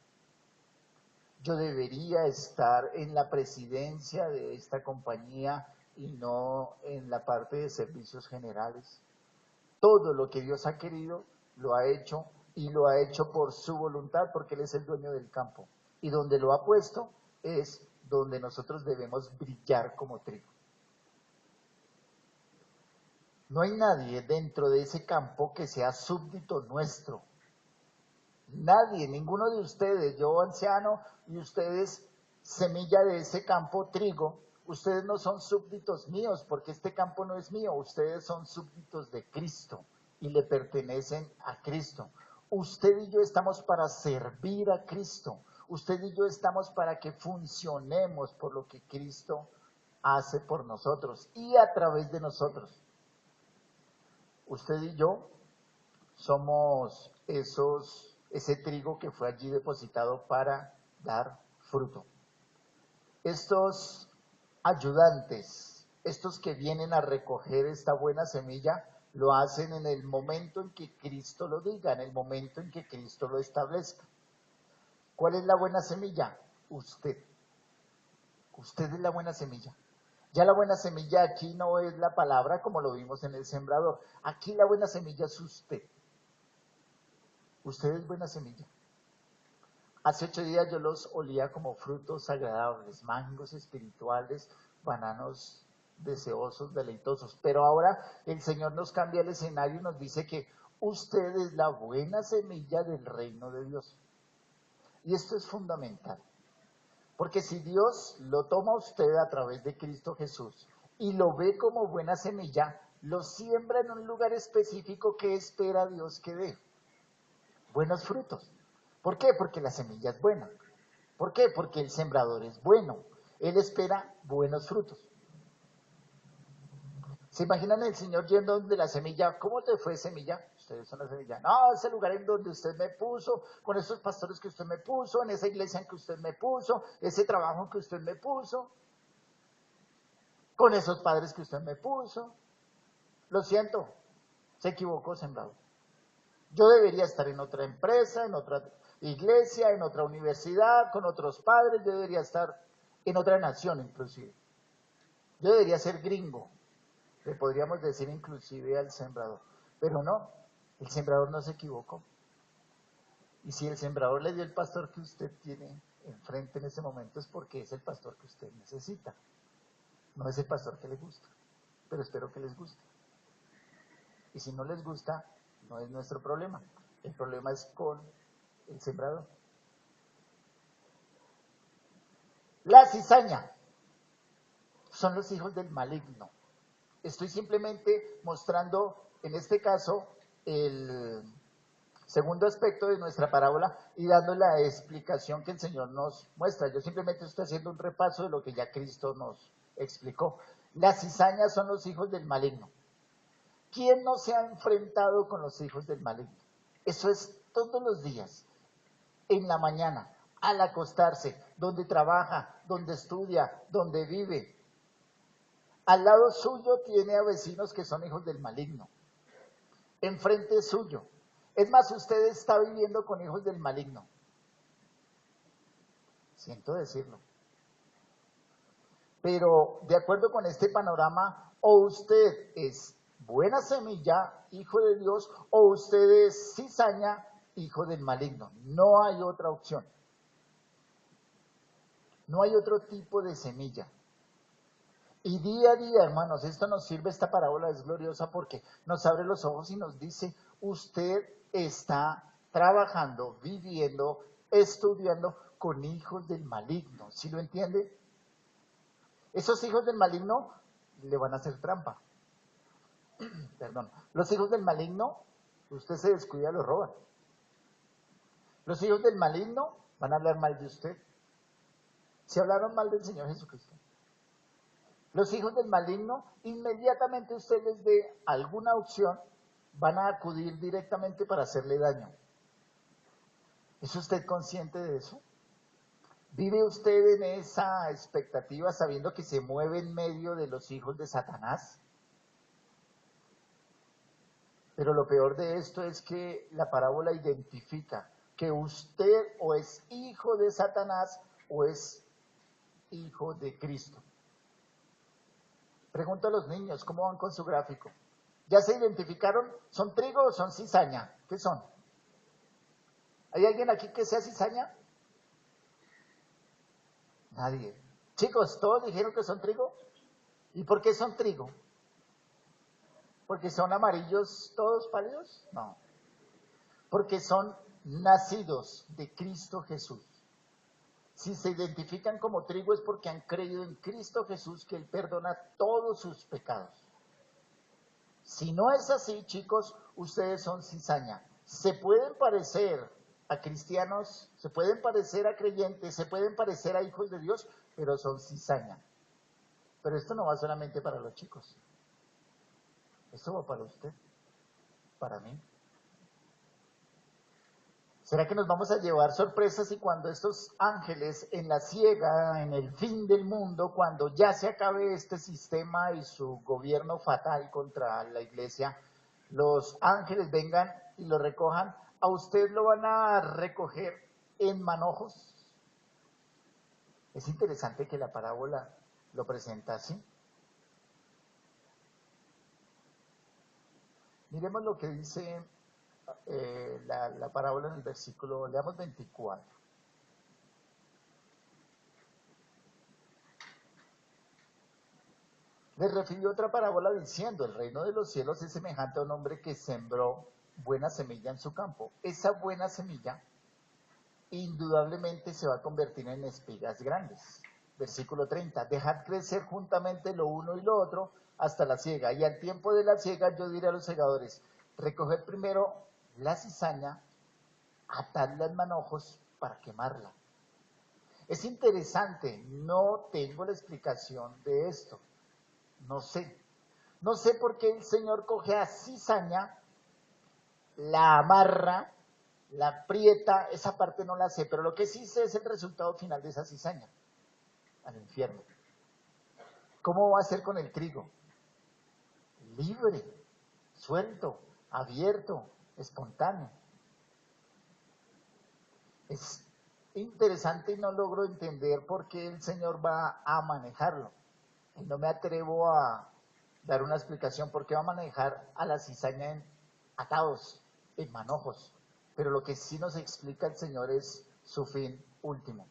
Yo debería estar en la presidencia de esta compañía y no en la parte de servicios generales. Todo lo que Dios ha querido lo ha hecho, y lo ha hecho por su voluntad, porque Él es el dueño del campo. Y donde lo ha puesto es donde nosotros debemos brillar como trigo. No hay nadie dentro de ese campo que sea súbdito nuestro. Nadie, ninguno de ustedes, yo anciano y ustedes semilla de ese campo, trigo, Ustedes no son súbditos míos, porque este campo no es mío. Ustedes son súbditos de Cristo y le pertenecen a Cristo. Usted y yo estamos para servir a Cristo. Usted y yo estamos para que funcionemos por lo que Cristo hace por nosotros y a través de nosotros. Usted y yo somos ese trigo que fue allí depositado para dar fruto. Estos ayudantes, estos que vienen a recoger esta buena semilla, lo hacen en el momento en que Cristo lo diga, en el momento en que Cristo lo establezca. ¿Cuál es la buena semilla? Usted. Usted es la buena semilla. Ya la buena semilla aquí no es la palabra como lo vimos en el sembrador. Aquí la buena semilla es usted. Usted es buena semilla. Hace 8 días yo los olía como frutos agradables, mangos espirituales, bananos deseosos, deleitosos. Pero ahora el Señor nos cambia el escenario y nos dice que usted es la buena semilla del reino de Dios. Y esto es fundamental. Porque si Dios lo toma a usted a través de Cristo Jesús y lo ve como buena semilla, lo siembra en un lugar específico que espera Dios que dé buenos frutos. ¿Por qué? Porque la semilla es buena. ¿Por qué? Porque el sembrador es bueno. Él espera buenos frutos. ¿Se imaginan el Señor yendo donde la semilla? ¿Cómo te fue, semilla? Ustedes son la semilla. No, ese lugar en donde usted me puso, con esos pastores que usted me puso, en esa iglesia en que usted me puso, ese trabajo que usted me puso, con esos padres que usted me puso. Lo siento, se equivocó, sembrador. Yo debería estar en otra empresa, en otra iglesia, en otra universidad, con otros padres, yo debería estar en otra nación inclusive. Yo debería ser gringo, le podríamos decir inclusive al sembrador. Pero no, el sembrador no se equivocó. Y si el sembrador le dio el pastor que usted tiene enfrente en ese momento es porque es el pastor que usted necesita. No es el pastor que le gusta, pero espero que les guste. Y si no les gusta, no es nuestro problema. El problema es con el sembrador. La cizaña son los hijos del maligno. Estoy simplemente mostrando, en este caso, el segundo aspecto de nuestra parábola y dando la explicación que el Señor nos muestra. Yo simplemente estoy haciendo un repaso de lo que ya Cristo nos explicó. Las cizañas son los hijos del maligno. ¿Quién no se ha enfrentado con los hijos del maligno? Eso es todos los días, en la mañana, al acostarse, donde trabaja, donde estudia, donde vive. Al lado suyo tiene a vecinos que son hijos del maligno. Enfrente suyo. Es más, usted está viviendo con hijos del maligno. Siento decirlo. Pero de acuerdo con este panorama, o usted es buena semilla, hijo de Dios, o usted es cizaña, hijo del maligno. No hay otra opción. No hay otro tipo de semilla. Y día a día, hermanos, esto nos sirve, esta parábola es gloriosa porque nos abre los ojos y nos dice, usted está trabajando, viviendo, estudiando con hijos del maligno. ¿Sí lo entiende? Esos hijos del maligno le van a hacer trampa. Perdón. Los hijos del maligno, usted se descuida, lo roban. Los hijos del maligno van a hablar mal de usted. Si hablaron mal del Señor Jesucristo. Los hijos del maligno, inmediatamente usted les dé alguna opción, van a acudir directamente para hacerle daño. ¿Es usted consciente de eso? ¿Vive usted en esa expectativa sabiendo que se mueve en medio de los hijos de Satanás? Pero lo peor de esto es que la parábola identifica que usted o es hijo de Satanás o es hijo de Cristo. Pregunto a los niños, ¿cómo van con su gráfico? ¿Ya se identificaron? ¿Son trigo o son cizaña? ¿Qué son? ¿Hay alguien aquí que sea cizaña? Nadie. Chicos, ¿todos dijeron que son trigo? ¿Y por qué son trigo? ¿Porque son amarillos todos pálidos? No. Porque son nacidos de Cristo Jesús. Si se identifican como trigo es porque han creído en Cristo Jesús, que Él perdona todos sus pecados. Si no es así, chicos, ustedes son cizaña. Se pueden parecer a cristianos, se pueden parecer a creyentes, se pueden parecer a hijos de Dios, pero son cizaña. Pero esto no va solamente para los chicos. Esto va para usted, para mí. ¿Será que nos vamos a llevar sorpresas y cuando estos ángeles en la ciega, en el fin del mundo, cuando ya se acabe este sistema y su gobierno fatal contra la iglesia, los ángeles vengan y lo recojan, a usted lo van a recoger en manojos? Es interesante que la parábola lo presenta así. Miremos lo que dice la parábola en el versículo, leamos 24. Les refirió otra parábola diciendo, el reino de los cielos es semejante a un hombre que sembró buena semilla en su campo. Esa buena semilla indudablemente se va a convertir en espigas grandes. Versículo 30, dejad crecer juntamente lo uno y lo otro hasta la siega. Y al tiempo de la siega yo diré a los segadores, recoged primero la cizaña, atadla en manojos para quemarla. Es interesante, no tengo la explicación de esto. No sé por qué el Señor coge a cizaña, la amarra, la aprieta, esa parte no la sé, pero lo que sí sé es el resultado final de esa cizaña, al infierno. ¿Cómo va a ser con el trigo? Libre, suelto, abierto, espontáneo. Es interesante y no logro entender por qué el Señor va a manejarlo. Y no me atrevo a dar una explicación por qué va a manejar a la cizaña en atados, en manojos. Pero lo que sí nos explica el Señor es su fin último.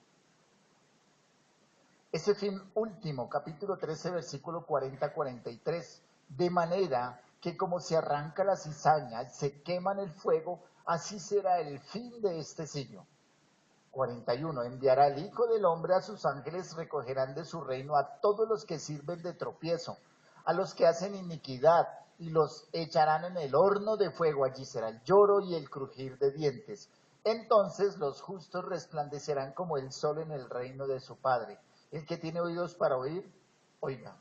Ese fin último, capítulo 13, versículo 40-43. De manera que como se arranca la cizaña, se quema en el fuego, así será el fin de este siglo. 41. Enviará al Hijo del Hombre a sus ángeles, recogerán de su reino a todos los que sirven de tropiezo, a los que hacen iniquidad, y los echarán en el horno de fuego. Allí será el lloro y el crujir de dientes. Entonces los justos resplandecerán como el sol en el reino de su Padre. El que tiene oídos para oír, oiga.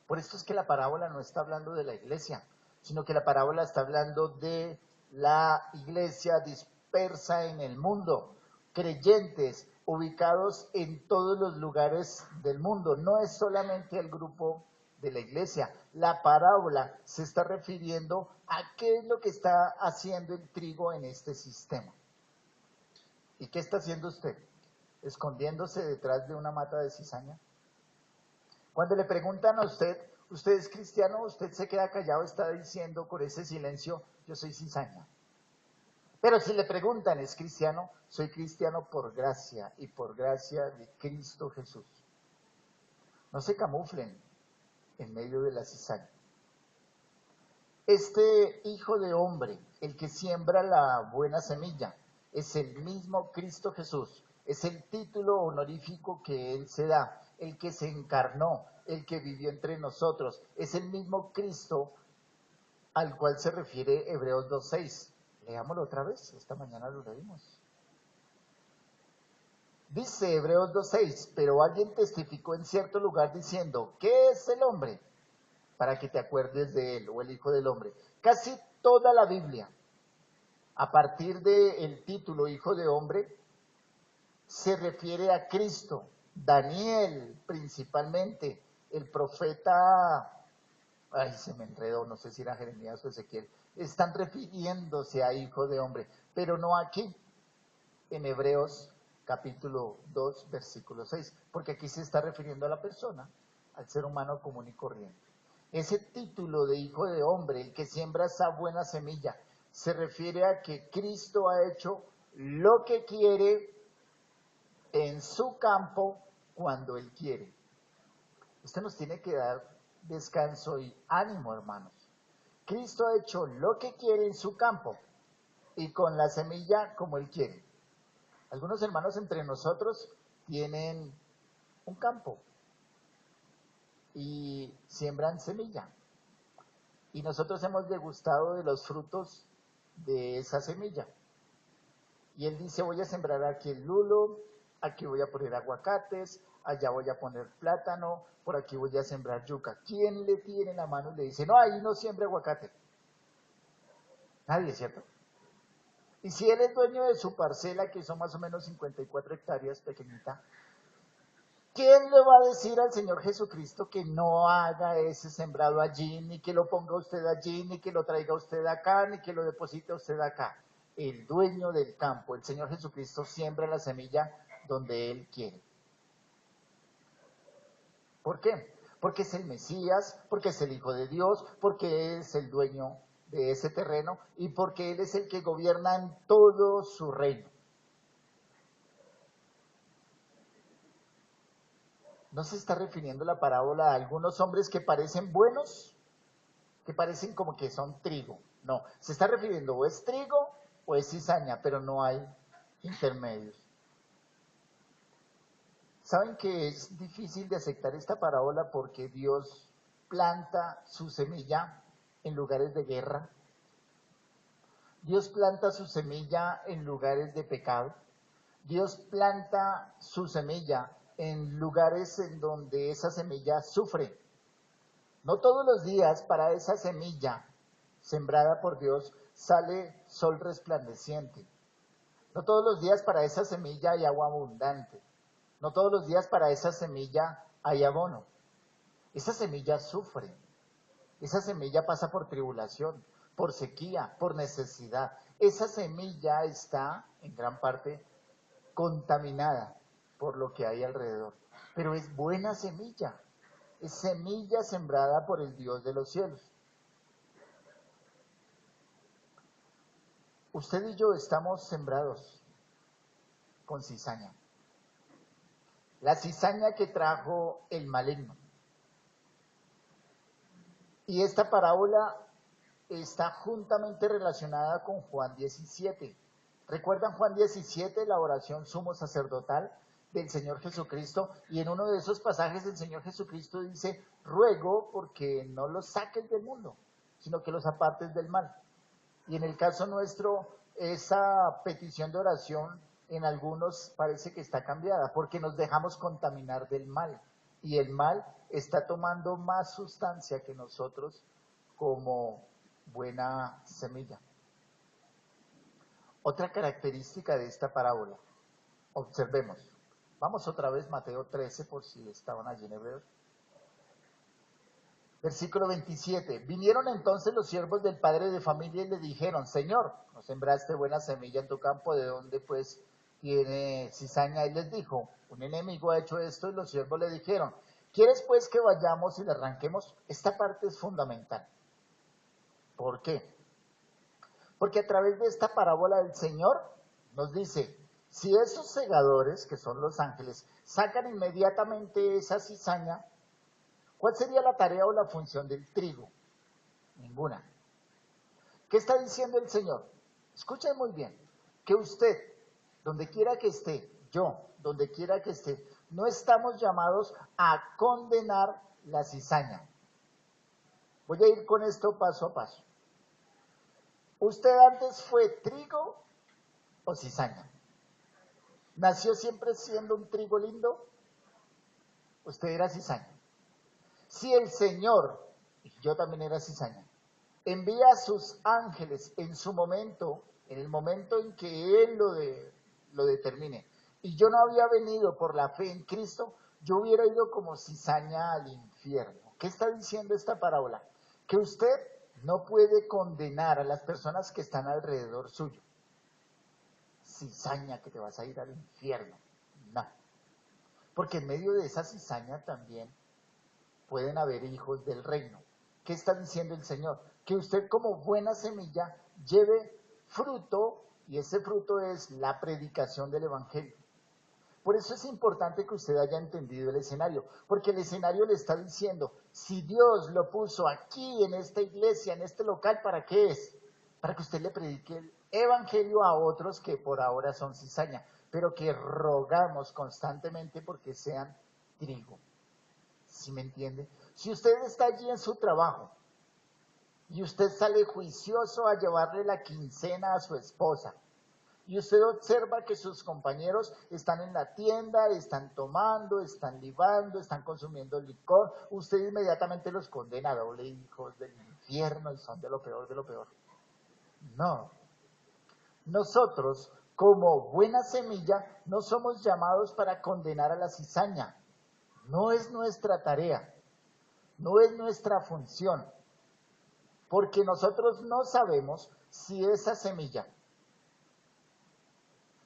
Por esto es que la parábola no está hablando de la iglesia, sino que la parábola está hablando de la iglesia dispersa en el mundo, creyentes ubicados en todos los lugares del mundo. No es solamente el grupo de la iglesia. La parábola se está refiriendo a qué es lo que está haciendo el trigo en este sistema. ¿Y qué está haciendo usted? ¿Escondiéndose detrás de una mata de cizaña? Cuando le preguntan a usted, ¿usted es cristiano? Usted se queda callado, está diciendo con ese silencio, yo soy cizaña. Pero si le preguntan, ¿es cristiano? Soy cristiano por gracia y por gracia de Cristo Jesús. No se camuflen en medio de la cizaña. Este Hijo de Hombre, el que siembra la buena semilla, es el mismo Cristo Jesús. Es el título honorífico que Él se da, el que se encarnó, el que vivió entre nosotros. Es el mismo Cristo al cual se refiere Hebreos 2:6. Leámoslo otra vez, esta mañana lo leímos. Dice Hebreos 2:6, pero alguien testificó en cierto lugar diciendo, ¿qué es el hombre? Para que te acuerdes de él, o el Hijo del Hombre. Casi toda la Biblia, a partir del título Hijo de Hombre, se refiere a Cristo. Daniel, principalmente, el profeta, ay, se me enredó, no sé si era Jeremías o Ezequiel, están refiriéndose a Hijo de Hombre, pero no aquí, en Hebreos capítulo 2, versículo 6, porque aquí se está refiriendo a la persona, al ser humano común y corriente. Ese título de Hijo de Hombre, el que siembra esa buena semilla, se refiere a que Cristo ha hecho lo que quiere en su campo cuando Él quiere. Esto nos tiene que dar descanso y ánimo, hermanos. Cristo ha hecho lo que quiere en su campo y con la semilla como Él quiere. Algunos hermanos entre nosotros tienen un campo y siembran semilla. Y nosotros hemos degustado de los frutos de esa semilla. Y él dice, voy a sembrar aquí el lulo, aquí voy a poner aguacates, allá voy a poner plátano, por aquí voy a sembrar yuca. ¿Quién le tiene la mano y le dice, no, ahí no siembre aguacate? Nadie, ¿cierto? Y si él es dueño de su parcela, que son más o menos 54 hectáreas, pequeñita, ¿quién le va a decir al Señor Jesucristo que no haga ese sembrado allí, ni que lo ponga usted allí, ni que lo traiga usted acá, ni que lo deposite usted acá? El dueño del campo, el Señor Jesucristo, siembra la semilla donde Él quiere. ¿Por qué? Porque es el Mesías, porque es el Hijo de Dios, porque es el dueño de ese terreno y porque Él es el que gobierna en todo su reino. ¿No se está refiriendo la parábola a algunos hombres que parecen buenos, que parecen como que son trigo? No, se está refiriendo o es trigo o es cizaña, pero no hay intermedios. ¿Saben que es difícil de aceptar esta parábola porque Dios planta su semilla en lugares de guerra? Dios planta su semilla en lugares de pecado. Dios planta su semilla en lugares en donde esa semilla sufre. No todos los días para esa semilla sembrada por Dios sale sol resplandeciente. No todos los días para esa semilla hay agua abundante. No todos los días para esa semilla hay abono. Esa semilla sufre. Esa semilla pasa por tribulación, por sequía, por necesidad. Esa semilla está en gran parte contaminada por lo que hay alrededor. Pero es buena semilla. Es semilla sembrada por el Dios de los cielos. Usted y yo estamos sembrados con cizaña. La cizaña que trajo el maligno. Y esta parábola está juntamente relacionada con Juan 17. ¿Recuerdan Juan 17, la oración sumo sacerdotal del Señor Jesucristo? Y en uno de esos pasajes el Señor Jesucristo dice, ruego porque no los saques del mundo, sino que los apartes del mal. Y en el caso nuestro, esa petición de oración en algunos parece que está cambiada, porque nos dejamos contaminar del mal. Y el mal está tomando más sustancia que nosotros como buena semilla. Otra característica de esta parábola, observemos. Vamos otra vez, Mateo 13, por si estaban allí en Hebreos. Versículo 27. Vinieron entonces los siervos del padre de familia y le dijeron, Señor, ¿no sembraste buena semilla en tu campo? ¿De dónde pues tiene cizaña? Y les dijo, un enemigo ha hecho esto. Y los siervos le dijeron, ¿quieres pues que vayamos y le arranquemos? Esta parte es fundamental. ¿Por qué? Porque a través de esta parábola del Señor nos dice, si esos segadores, que son los ángeles, sacan inmediatamente esa cizaña, ¿cuál sería la tarea o la función del trigo? Ninguna. ¿Qué está diciendo el Señor? Escuchen muy bien, que usted, donde quiera que esté, yo, donde quiera que esté, no estamos llamados a condenar la cizaña. Voy a ir con esto paso a paso. ¿Usted antes fue trigo o cizaña? ¿Nació siempre siendo un trigo lindo? Usted era cizaña. Si el Señor, y yo también era cizaña, envía a sus ángeles en su momento, en el momento en que Él lo determine, y yo no había venido por la fe en Cristo, yo hubiera ido como cizaña al infierno. ¿Qué está diciendo esta parábola? Que usted no puede condenar a las personas que están alrededor suyo. Cizaña, que te vas a ir al infierno. No. Porque en medio de esa cizaña también pueden haber hijos del reino. ¿Qué está diciendo el Señor? Que usted como buena semilla lleve fruto, y ese fruto es la predicación del Evangelio. Por eso es importante que usted haya entendido el escenario, porque el escenario le está diciendo, si Dios lo puso aquí, en esta iglesia, en este local, ¿para qué es? Para que usted le predique el Evangelio a otros que por ahora son cizaña. pero que rogamos constantemente porque sean trigo. ¿Sí me entiende? Si usted está allí en su trabajo y usted sale juicioso a llevarle la quincena a su esposa, y usted observa que sus compañeros están en la tienda, están tomando, están libando, están consumiendo licor, usted inmediatamente los condena, doble hijos del infierno y son de lo peor de lo peor. No. Nosotros, como buena semilla, no somos llamados para condenar a la cizaña. No es nuestra tarea, no es nuestra función, porque nosotros no sabemos si esa semilla,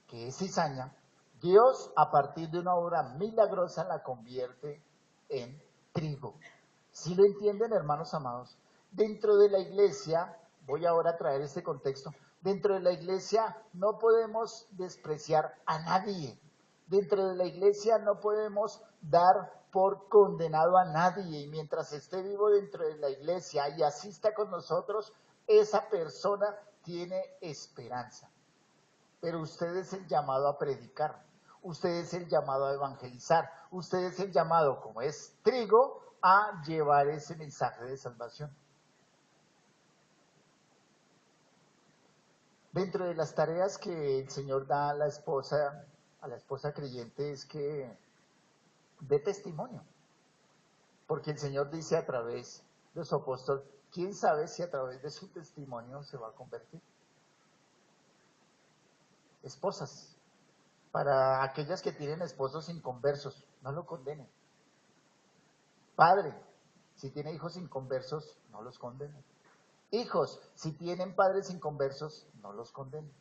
que es cizaña, Dios a partir de una obra milagrosa la convierte en trigo. ¿Sí lo entienden, hermanos amados? Dentro de la iglesia, voy ahora a traer este contexto, dentro de la iglesia no podemos despreciar a nadie. Dentro de la iglesia no podemos dar por condenado a nadie. Y mientras esté vivo dentro de la iglesia y asista con nosotros, esa persona tiene esperanza. Pero usted es el llamado a predicar, usted es el llamado a evangelizar, usted es el llamado, como es trigo, a llevar ese mensaje de salvación. Dentro de las tareas que el Señor da a la esposa creyente es que dé testimonio, porque el Señor dice a través de su apóstol, ¿quién sabe si a través de su testimonio se va a convertir? Esposas, para aquellas que tienen esposos inconversos, no lo condenen. Padre, si tiene hijos inconversos, no los condenen. Hijos, si tienen padres inconversos, no los condenen.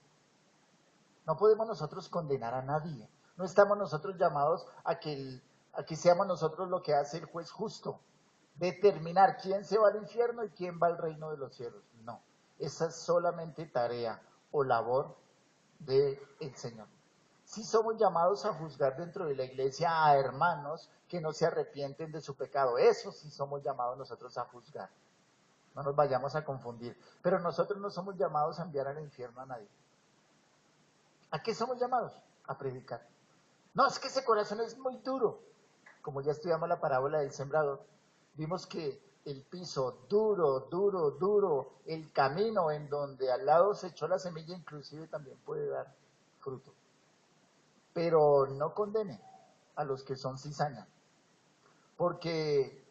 No podemos nosotros condenar a nadie. No estamos nosotros llamados a que seamos nosotros lo que hace el juez justo, determinar quién se va al infierno y quién va al reino de los cielos. No, esa es solamente tarea o labor del Señor. Sí somos llamados a juzgar dentro de la iglesia a hermanos que no se arrepienten de su pecado. Eso sí somos llamados nosotros a juzgar. No nos vayamos a confundir. Pero nosotros no somos llamados a enviar al infierno a nadie. ¿A qué somos llamados? A predicar. No, es que ese corazón es muy duro. Como ya estudiamos la parábola del sembrador, vimos que el piso duro, duro, duro, el camino en donde al lado se echó la semilla inclusive también puede dar fruto. Pero no condene a los que son cizaña, porque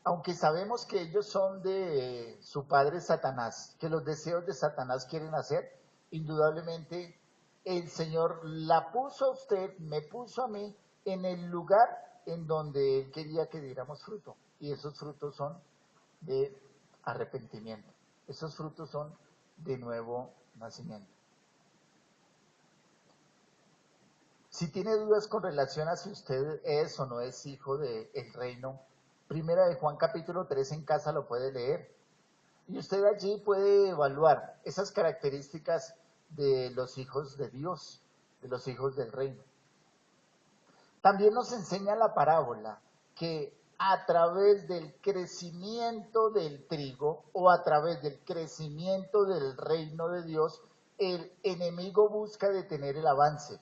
aunque sabemos que ellos son de su padre Satanás, que los deseos de Satanás quieren hacer, indudablemente el Señor la puso a usted, me puso a mí en el lugar en donde Él quería que diéramos fruto, y esos frutos son de arrepentimiento, esos frutos son de nuevo nacimiento. Si tiene dudas con relación a si usted es o no es hijo del reino, Primera de Juan capítulo 3 en casa lo puede leer. Y usted allí puede evaluar esas características de los hijos de Dios, de los hijos del reino. También nos enseña la parábola que a través del crecimiento del trigo o a través del crecimiento del reino de Dios, el enemigo busca detener el avance.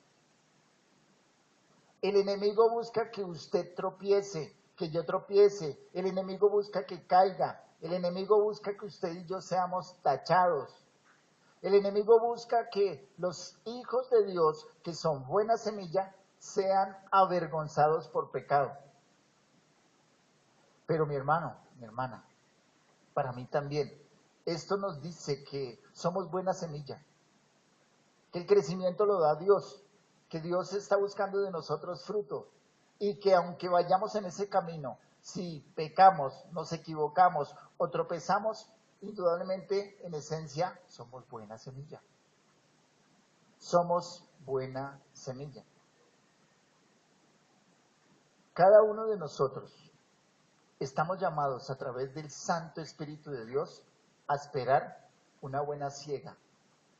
El enemigo busca que usted tropiece, que yo tropiece. El enemigo busca que caiga. El enemigo busca que usted y yo seamos tachados. El enemigo busca que los hijos de Dios, que son buena semilla, sean avergonzados por pecado. Pero mi hermano, mi hermana, para mí también, esto nos dice que somos buena semilla, que el crecimiento lo da Dios, que Dios está buscando de nosotros fruto y que aunque vayamos en ese camino, si pecamos, nos equivocamos o tropezamos, indudablemente en esencia somos buena semilla. Somos buena semilla. Cada uno de nosotros estamos llamados a través del Santo Espíritu de Dios a esperar una buena siega,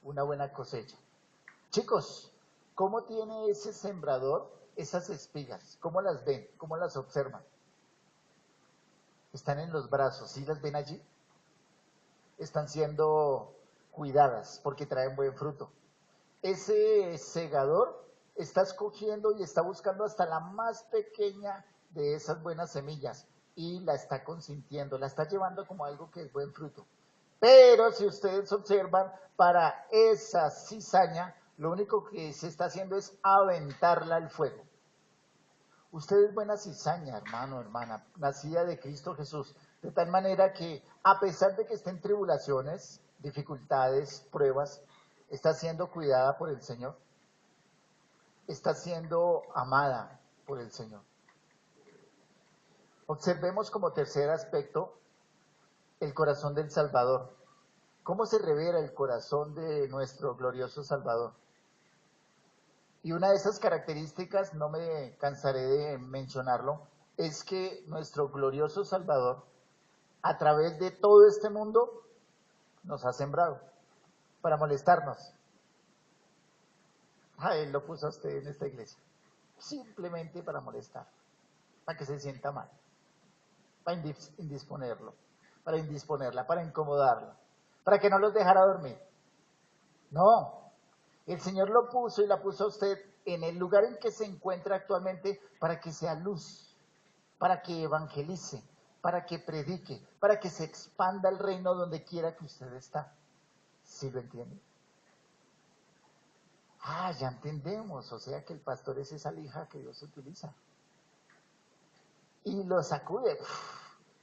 una buena cosecha. Chicos, ¿cómo tiene ese sembrador esas espigas? ¿Cómo las ven? ¿Cómo las observan? Están en los brazos, ¿sí las ven allí? Están siendo cuidadas porque traen buen fruto. Ese segador está escogiendo y está buscando hasta la más pequeña de esas buenas semillas y la está consintiendo, la está llevando como algo que es buen fruto. Pero si ustedes observan, para esa cizaña, lo único que se está haciendo es aventarla al fuego. Usted es buena cizaña, hermano, hermana, nacida de Cristo Jesús, de tal manera que a pesar de que esté en tribulaciones, dificultades, pruebas, está siendo cuidada por el Señor, está siendo amada por el Señor. Observemos como tercer aspecto el corazón del Salvador. ¿Cómo se revela el corazón de nuestro glorioso Salvador? Y una de esas características, no me cansaré de mencionarlo, es que nuestro glorioso Salvador, a través de todo este mundo, nos ha sembrado para molestarnos. Él lo puso a usted en esta iglesia, simplemente para molestar, para que se sienta mal, para indisponerlo, para indisponerla, para incomodarla, para que no los dejara dormir. No, el Señor lo puso y la puso a usted en el lugar en que se encuentra actualmente para que sea luz, para que evangelice, para que predique, para que se expanda el reino donde quiera que usted está. ¿Sí lo entiende? Ya entendemos, o sea que el pastor es esa lija que Dios utiliza. Y lo sacude,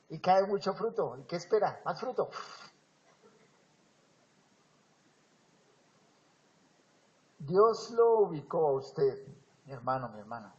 y cae mucho fruto. ¿Y qué espera? Más fruto. Dios lo ubicó a usted, mi hermano, mi hermana.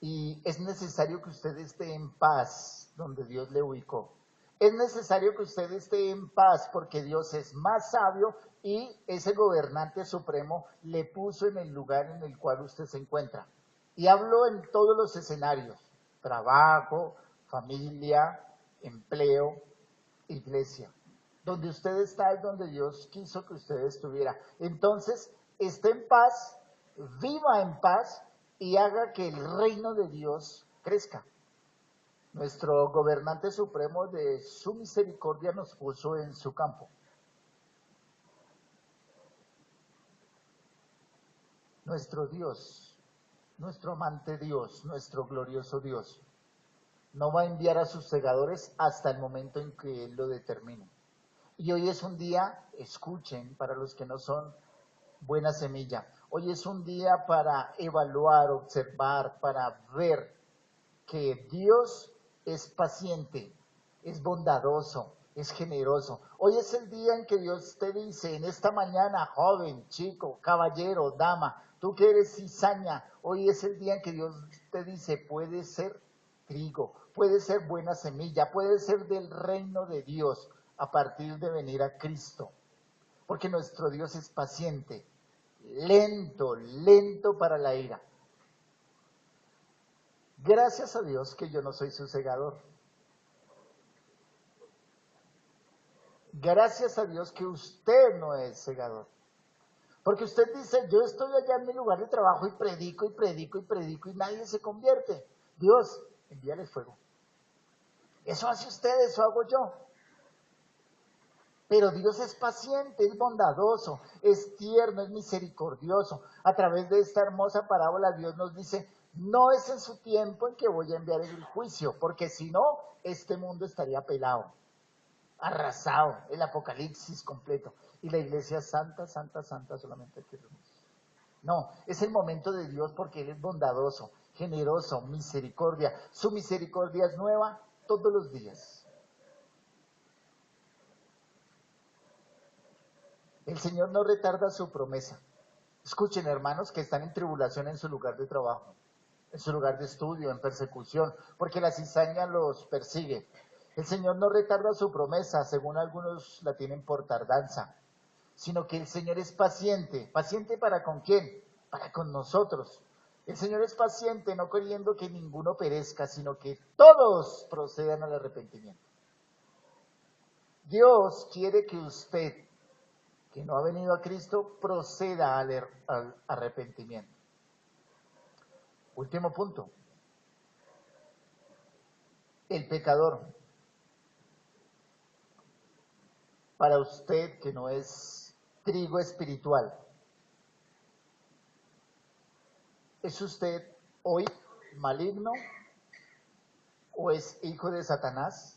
Y es necesario que usted esté en paz donde Dios le ubicó. Es necesario que usted esté en paz porque Dios es más sabio y ese gobernante supremo le puso en el lugar en el cual usted se encuentra. Y hablo en todos los escenarios: trabajo, familia, empleo, iglesia. Donde usted está es donde Dios quiso que usted estuviera. Entonces, esté en paz, viva en paz y haga que el reino de Dios crezca. Nuestro gobernante supremo, de su misericordia, nos puso en su campo. Nuestro Dios, nuestro amante Dios, nuestro glorioso Dios, no va a enviar a sus segadores hasta el momento en que Él lo determine. Y hoy es un día, escuchen, para los que no son buena semilla, hoy es un día para evaluar, observar, para ver que Dios es paciente, es bondadoso, es generoso. Hoy es el día en que Dios te dice, en esta mañana, joven, chico, caballero, dama, tú que eres cizaña, hoy es el día en que Dios te dice, puede ser trigo, puede ser buena semilla, puede ser del reino de Dios a partir de venir a Cristo. Porque nuestro Dios es paciente, lento, lento para la ira. Gracias a Dios que yo no soy su segador. Gracias a Dios que usted no es segador. Porque usted dice, yo estoy allá en mi lugar de trabajo y predico y predico y predico y nadie se convierte. Dios, envíale fuego. Eso hace usted, eso hago yo. Pero Dios es paciente, es bondadoso, es tierno, es misericordioso. A través de esta hermosa parábola Dios nos dice, no es en su tiempo en que voy a enviar el juicio, porque si no, este mundo estaría pelado, arrasado, el apocalipsis completo. Y la iglesia santa, santa, santa solamente hay que reunirse. No, es el momento de Dios porque Él es bondadoso, generoso, misericordia. Su misericordia es nueva todos los días. El Señor no retarda su promesa. Escuchen, hermanos, que están en tribulación en su lugar de trabajo, en su lugar de estudio, en persecución, porque la cizaña los persigue. El Señor no retarda su promesa, según algunos la tienen por tardanza, sino que el Señor es paciente. ¿Paciente para con quién? Para con nosotros. El Señor es paciente, no queriendo que ninguno perezca, sino que todos procedan al arrepentimiento. Dios quiere que usted, que no ha venido a Cristo, proceda al arrepentimiento. Último punto. El pecador. Para usted que no es trigo espiritual, ¿Es usted hoy maligno o es hijo de Satanás?